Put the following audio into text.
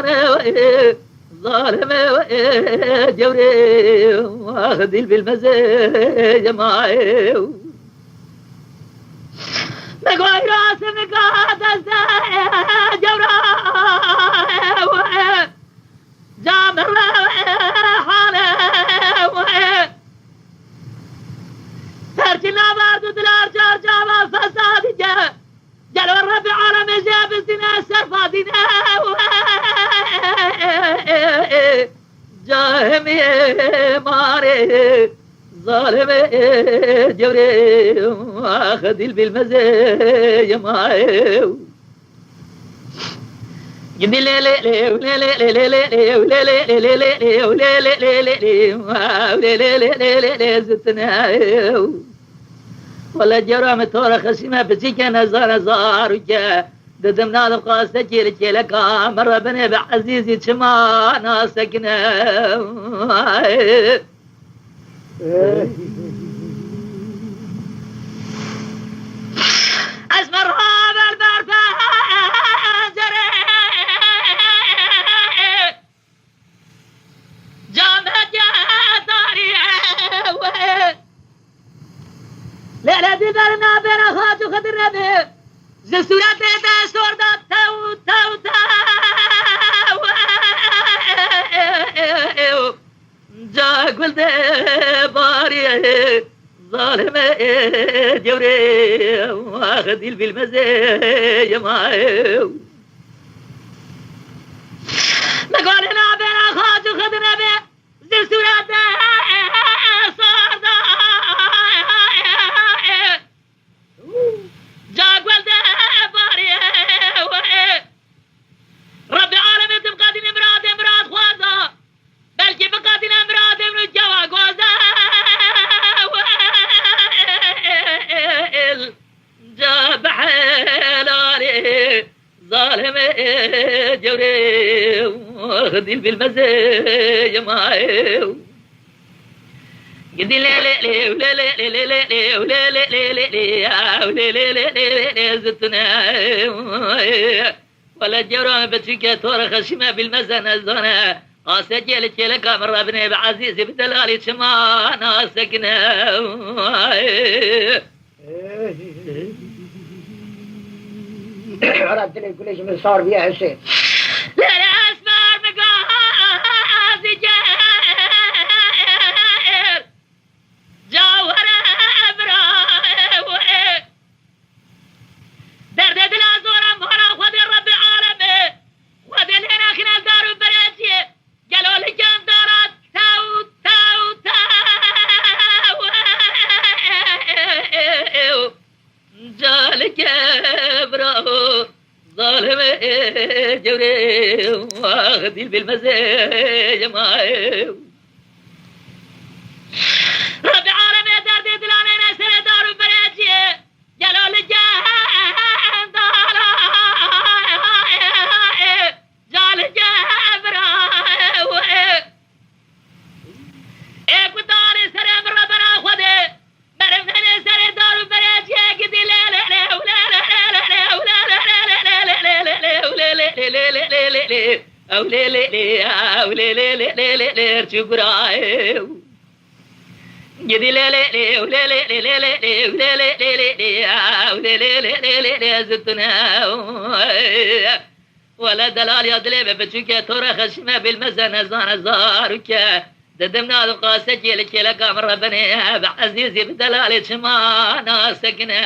مانه ظالمه جوري واخذ بالمزاج معي مقوي راسي مقادس جورا جامر حاله ترجنا بارد دلار جار جاما فساد جا جلو الرب عالم جاب الزنا سرفادنا جاهمي ماري ظالم جوري واخذ بالمزاج معي جني لي لي لي لي لي لي لي لي لي لي زتنا ولا جرام تورا خسيمة بسيك نزار زارك ددمنا القاسة جيل جيلك مر بني بعزيزي شما ناسكنا أسمر هذا البرفان جامعة داري لا لا دبرنا بين أخوات وخدرنا به زسورات دا سوردا تو تو تو جا قلت باري ظالم جوري واخذ بالمزاج معي ما قالنا بين أخوات وخدرنا به زسورات سوردا جاك ولده باري ربي عالمي تبقى دين امراد خوازا بلكي بقى دين امراد من الجوا قوزا جاب حلالي ظالم جوري واخذ بالمزاج معي قدي لا لا لا ولا لا لا لا لا ولا لا لا لا لا ولا لا لا لا زتنا ولا جرام بتشكى تورا خشمة بالمزنة الزنا قاسجل لك مرة بني بعزيزي بدلالي شما ناسكنا عرفت لي كل شيء صار فيها هالشيء لا لا اسمع مقاسي جاور ابراهيم درد الازور مهرا خذ الرب عالمي خذ لنا خنا دار براتي قالوا لي كان دارات تاو تاو تاو جالك ابراهيم ظالم جوري واخذ بالمزاج معي ربي عالمي درد دلاني نسر دار براتي قالوا لي جاهن دارا جالك ابراهيم ايكو داري سر من ربنا خذي مرمني سر دار براتي قدي لا لا لا ولا لا لا لا ولا لا لا لا لا لا لا لا أو لي لي لي أو لي لي لي لي لي لي ارجوكراي جدي لي لي لي ولي لي لي لي لي ولي لي لي لي أو لي لي لي لي لي زدتنا ولا دلال يا دليب بتشوك تورا خشمة بالمزنة زان زارك ددمنا القاسة جيلك لك أمر بني بعزيزي بدلال شما ناسكنا